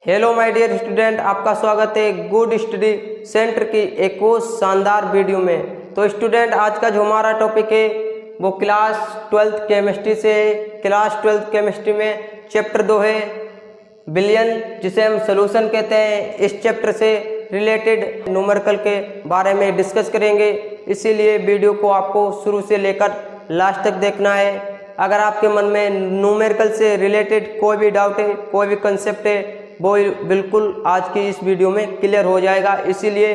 Hello my dear student, आपका स्वागत है गुड स्टडी सेंटर की एक और शानदार वीडियो में। तो स्टूडेंट, आज का जो हमारा टॉपिक है वो क्लास 12th केमिस्ट्री से है। क्लास 12th केमिस्ट्री में चैप्टर 2 है बिलियन, जिसे हम सॉल्यूशन कहते हैं। इस चैप्टर से रिलेटेड न्यूमेरिकल के बारे में डिस्कस करेंगे, इसीलिए वीडियो को आपको शुरू से लेकर लास्ट तक देखना है। अगर आपके मन में न्यूमेरिकल से रिलेटेड कोई भी डाउट है, कोई भी कंसेप्ट है, वो बिल्कुल आज की इस वीडियो में क्लियर हो जाएगा। इसीलिए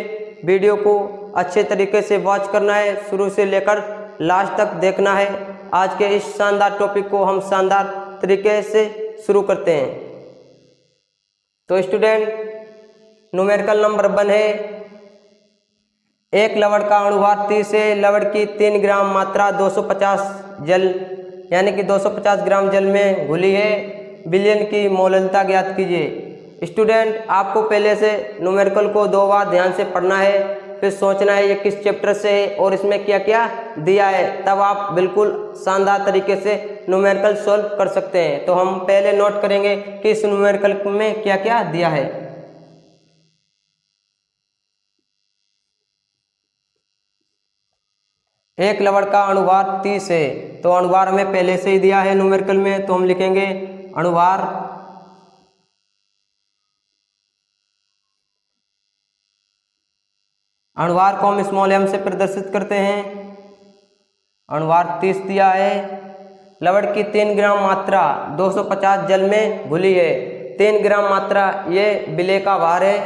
वीडियो को अच्छे तरीके से वॉच करना है, शुरू से लेकर लास्ट तक देखना है। आज के इस शानदार टॉपिक को हम शानदार तरीके से शुरू करते हैं। तो स्टूडेंट, न्यूमेरिकल नंबर 1 है, एक लवण का अणुभार 30 है। लवण की 3 ग्राम मात्रा 250 जल यानी कि 250 ग्राम जल में घुली है। विलयन की मोललता ज्ञात कीजिए। स्टूडेंट, आपको पहले से न्यूमेरिकल को 2 बार ध्यान से पढ़ना है, फिर सोचना है ये किस चैप्टर से है और इसमें क्या क्या दिया है, तब आप बिल्कुल शानदार तरीके से न्यूमेरिकल सॉल्व कर सकते हैं। तो हम पहले नोट करेंगे कि इस न्यूमेरिकल में क्या क्या दिया है। एक लवण का अणुभार 30 है, तो अणुभार हमें पहले से ही दिया है न्यूमेरिकल में, तो हम लिखेंगे अणुभार को हम स्मॉल m से प्रदर्शित करते हैं। अणुभार 30 दिया है। लवण की 3 ग्राम मात्रा 250 जल में घुली है। 3 ग्राम मात्रा ये विलेय का भार है।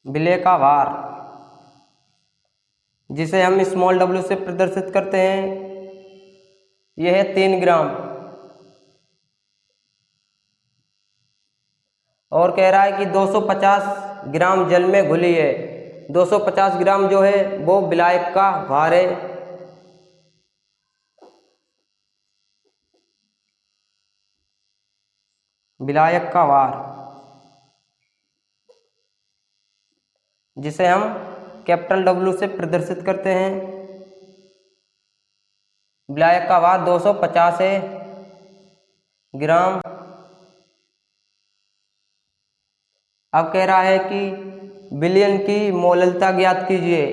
विलेय का भार, जिसे हम स्मॉल w से प्रदर्शित करते हैं, यह है 3 ग्राम। और कह रहा है कि 250 ग्राम जल में घुली है। 250 ग्राम जो है वो विलायक का भार है। विलायक का भार, जिसे हम कैपिटल W से प्रदर्शित करते हैं। विलायक का भार 250 है ग्राम। अब कह रहा है कि विलयन की मोललता ज्ञात कीजिए,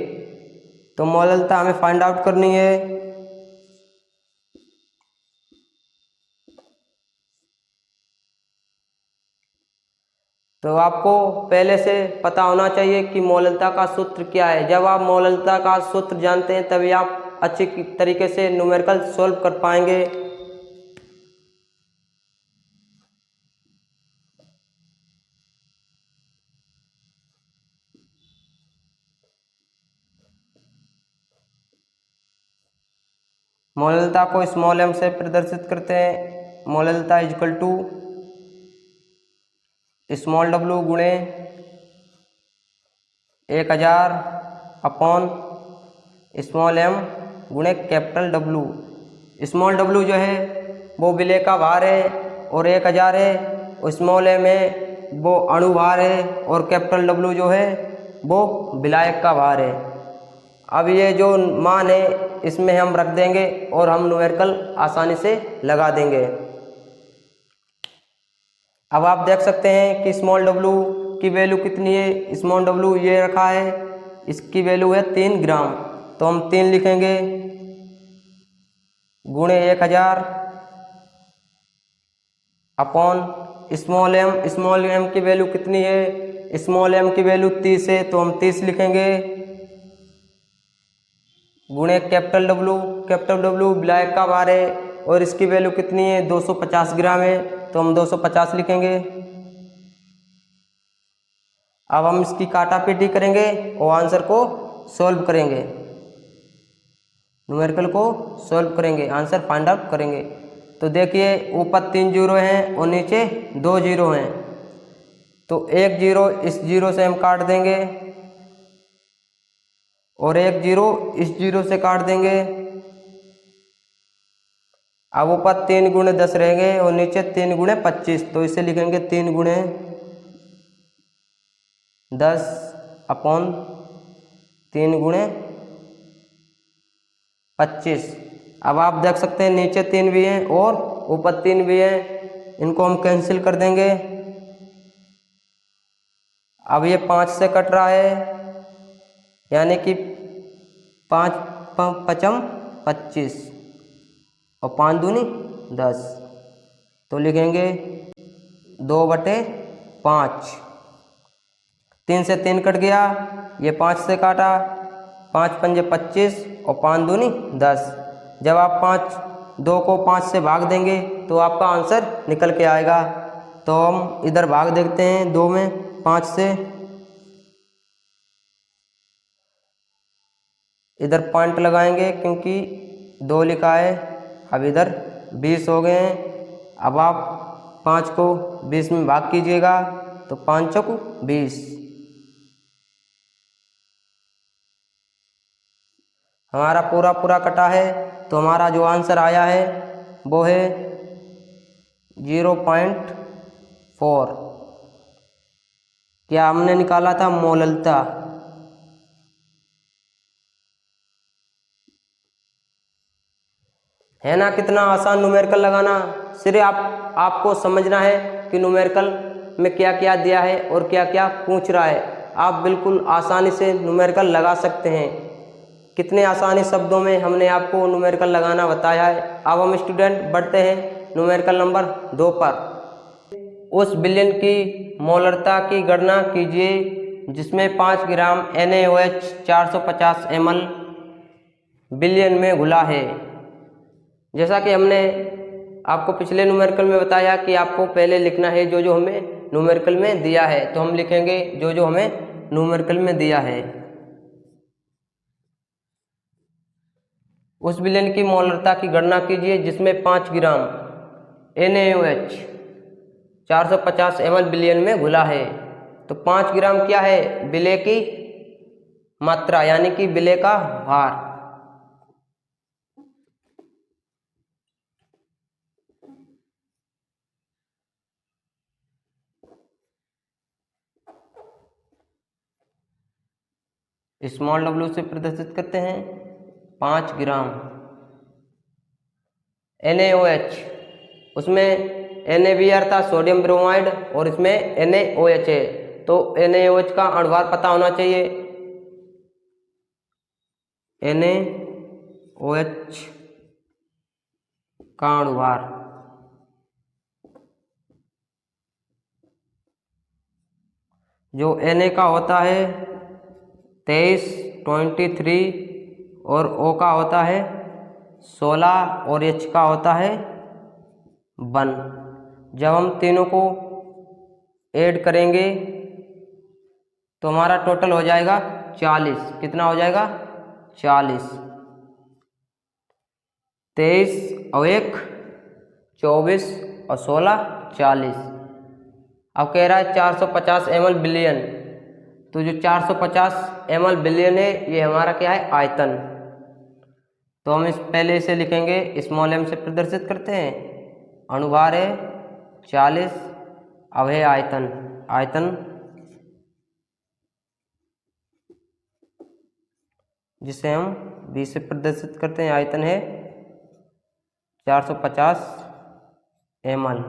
तो मोललता हमें फाइंड आउट करनी है। तो आपको पहले से पता होना चाहिए कि मोललता का सूत्र क्या है। जब आप मोललता का सूत्र जानते हैं तभी आप अच्छी तरीके से न्यूमेरिकल सॉल्व कर पाएंगे। मोललता को स्मॉल m से प्रदर्शित करते हैं। मोललता इजकल टू स्मॉल w गुणे 1000 अपॉन स्मॉल m गुणे कैपिटल W। स्मॉल w जो है वो विलेय का भार है और 1000 है। स्मॉल m है वो अणु भार है और कैपिटल W जो है वो विलायक का भार है। अब ये जो मान है इसमें हम रख देंगे और हम न्यूमेरिकल आसानी से लगा देंगे। अब आप देख सकते हैं कि स्मॉल w की वैल्यू कितनी है। स्मॉल w ये रखा है, इसकी वैल्यू है 3 ग्राम, तो हम 3 लिखेंगे गुणे 1000 अपॉन स्मॉल m की वैल्यू कितनी है। स्मॉल m की वैल्यू 30 है, तो हम 30 लिखेंगे गुणे कैपिटल W विलायक का भार है और इसकी वैल्यू कितनी है 250 ग्राम है, तो हम 250 लिखेंगे। अब हम इसकी काटापीटी करेंगे और आंसर को सॉल्व करेंगे, न्यूमेरिकल को सॉल्व करेंगे, आंसर फाइंड आउट करेंगे। तो देखिए ऊपर 3 जीरो हैं और नीचे 2 जीरो हैं, तो 1 जीरो इस जीरो से हम काट देंगे और 1 जीरो इस जीरो से काट देंगे। अब ऊपर 3 गुणे 10 रहेंगे और नीचे 3 गुणे 25, तो इसे लिखेंगे 3 गुणे 10 अपॉन 3 गुणे 25। अब आप देख सकते हैं नीचे 3 भी हैं और ऊपर 3 भी हैं, इनको हम कैंसिल कर देंगे। अब ये 5 से कट रहा है, यानी कि 5 पचम 25 और 5 दूनी 10, तो लिखेंगे 2/5। 3 से 3 कट गया, ये 5 से काटा, 5 पंजे 25 और 5 दूनी 10। जब आप 2 को 5 से भाग देंगे तो आपका आंसर निकल के आएगा। तो हम इधर भाग देखते हैं 2 में 5 से, इधर पॉइंट लगाएंगे क्योंकि 2 लिखा है। अब इधर 20 हो गए हैं। अब आप 5 को 20 में भाग कीजिएगा तो 5 चौक 20। हमारा पूरा कटा है, तो हमारा जो आंसर आया है वो है 0.4। क्या हमने निकाला था? मोललता। है ना कितना आसान न्यूमेरिकल लगाना। सिर्फ आपको समझना है कि न्यूमेरिकल में क्या क्या दिया है और क्या क्या पूछ रहा है। आप बिल्कुल आसानी से न्यूमेरिकल लगा सकते हैं। कितने आसानी शब्दों में हमने आपको न्यूमेरिकल लगाना बताया है। अब हम स्टूडेंट बढ़ते हैं न्यूमेरिकल नंबर 2 पर। उस विलयन की मोलरता की गणना कीजिए जिसमें 5 ग्राम NaOH 450 ml विलयन में घुला है। जैसा कि हमने आपको पिछले न्यूमेरिकल में बताया कि आपको पहले लिखना है जो जो हमें न्यूमेरिकल में दिया है, तो हम लिखेंगे जो जो हमें न्यूमेरिकल में दिया है। उस विलयन की मोलरता की गणना कीजिए जिसमें 5 ग्राम NaOH 450 ml विलयन में घुला है। तो 5 ग्राम क्या है? विलय की मात्रा, यानी कि विलय का भार। स्मॉल w से प्रदर्शित करते हैं 5 ग्राम NaOH, उसमें NaBr था सोडियम ब्रोमाइड और इसमें NaOH है, तो NaOH का अणुभार पता होना चाहिए। NaOH का अणुभार जो Na का होता है 23 और O का होता है 16 और H का होता है 1। जब हम तीनों को ऐड करेंगे तो हमारा टोटल हो जाएगा 40। कितना हो जाएगा? 40। 23 और 1 24 और 16 40। अब कह रहा है 450 ml विलयन, तो जो 450 ml विलयन है ये हमारा क्या है? आयतन। तो हम इस पहले इसे लिखेंगे, स्मॉल m से प्रदर्शित करते हैं। अणुभार है 40, अब है आयतन। आयतन जिसे हम b से प्रदर्शित करते हैं, आयतन है 450 ml।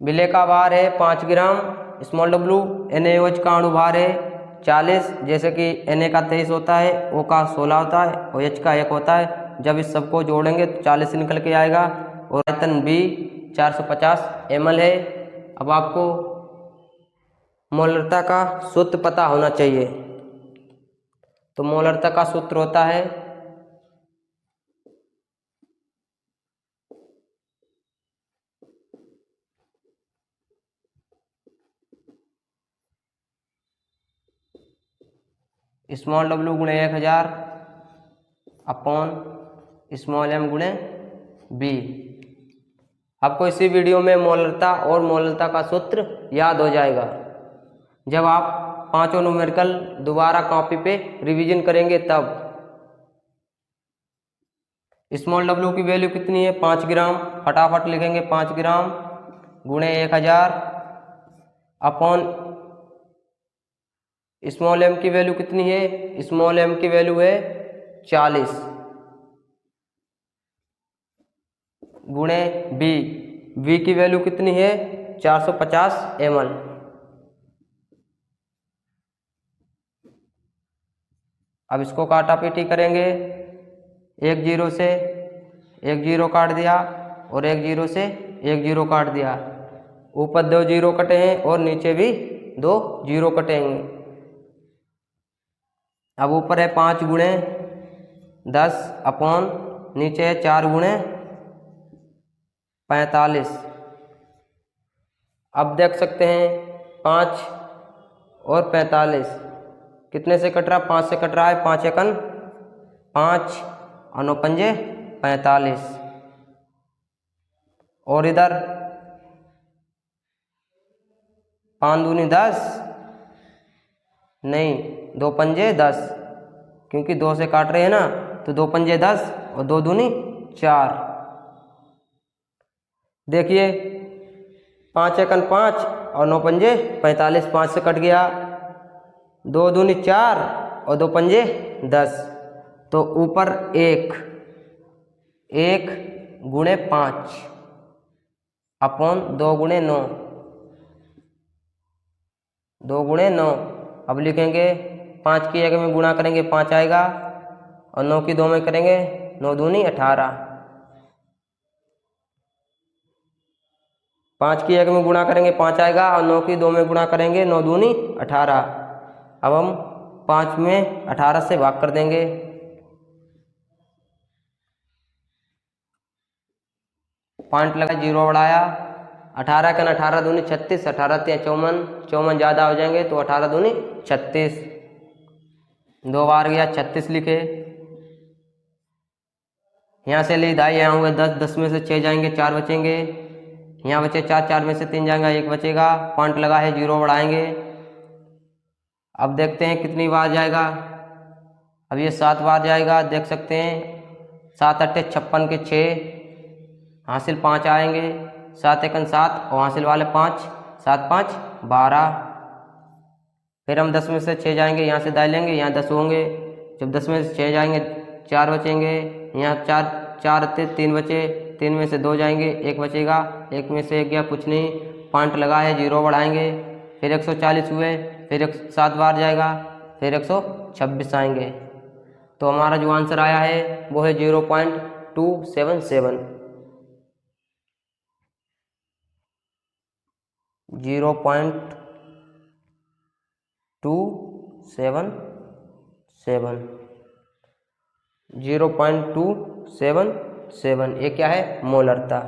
विलय का भार है 5 ग्राम, स्मॉल w। NaOH का अणुभार है 40, जैसे कि Na का 23 होता है, O का 16 होता है और H का 1 होता है। जब इस सबको जोड़ेंगे तो 40 निकल के आएगा। और आयतन B 450 ml है। अब आपको मोलरता का सूत्र पता होना चाहिए। तो मोलरता का सूत्र होता है स्मॉल w गुणे 1000 अपॉन स्मॉल m गुणे b। आपको इसी वीडियो में मोलरता और मोलरता का सूत्र याद हो जाएगा जब आप पांचों न्यूमेरिकल दोबारा कॉपी पे रिवीजन करेंगे तब। स्मॉल w की वैल्यू कितनी है? 5 ग्राम। फटाफट लिखेंगे 5 ग्राम गुणे 1000 अपॉन स्मॉल m की वैल्यू कितनी है? स्मॉल m की वैल्यू है 40। गुणे बी, बी की वैल्यू कितनी है 450 ml। अब इसको काटा पीटी करेंगे, एक जीरो से एक जीरो काट दिया और एक जीरो से एक जीरो काट दिया, ऊपर 2 जीरो कटे हैं और नीचे भी 2 जीरो कटेंगे। अब ऊपर है 5 गुणे 10 अपॉन नीचे है 4 गुणे 45। अब देख सकते हैं 5 और 45 कितने से कट रहा है, 5 से कट रहा है, 5 एकन 5 और 9 पंजे 45। और इधर 5 दूनी 10, नहीं 2 पंजे 10, क्योंकि 2 से काट रहे हैं ना, तो 2 पंजे 10 और 2 दूनी 4। देखिए 5 एकन 5 और 9 पंजे 45, 5 से कट गया, 2 दूनी 4 और 2 पंजे 10, तो ऊपर 1 गुणे 5 अपॉन 2 गुणे 9, 2 गुणे 9। अब लिखेंगे 5 की 1 में गुणा करेंगे 5 आएगा और 9 की 2 में करेंगे 9 दूनी 18। 5 की 1 में गुणा करेंगे 5 आएगा और 9 की 2 में गुणा करेंगे 9 दूनी 18। अब हम 5 में 18 से भाग कर देंगे, पॉइंट लगा, जीरो बढ़ाया, 18 का 18 दूनी 36, 18 3 54, 54 ज़्यादा हो जाएंगे तो 18 दूनी 36, 2 बार गया 36 लिखे। यहाँ से ले दाई यहाँ हुए 10, 10 में से 6 जाएंगे 4 बचेंगे, यहाँ बचे 4, 4 में से 3 जाएंगे 1 बचेगा, पॉइंट लगा है, जीरो बढ़ाएंगे। अब देखते हैं कितनी बार जाएगा, अब ये 7 बार जाएगा, देख सकते हैं 7 अट्ठे 56 के 6, हासिल 5 आएंगे, 7 एकन 7 और हासिल वाले 5, 7 5 12। फिर हम 10 में से 6 जाएंगे, यहाँ से दाई लेंगे, यहाँ 10 होंगे, जब 10 में से 6 जाएंगे 4 बचेंगे, यहाँ 4 4 थे 3 बचे, 3 में से 2 जाएंगे 1 बचेगा, 1 में से 1 गया कुछ नहीं, पॉइंट लगा है, जीरो बढ़ाएंगे। फिर 140 हुए, फिर 7 बार जाएगा, फिर 126 आएंगे। तो हमारा जो आंसर आया है वो है 0.277, 0.277, 0.277। ये क्या है, मोलरता।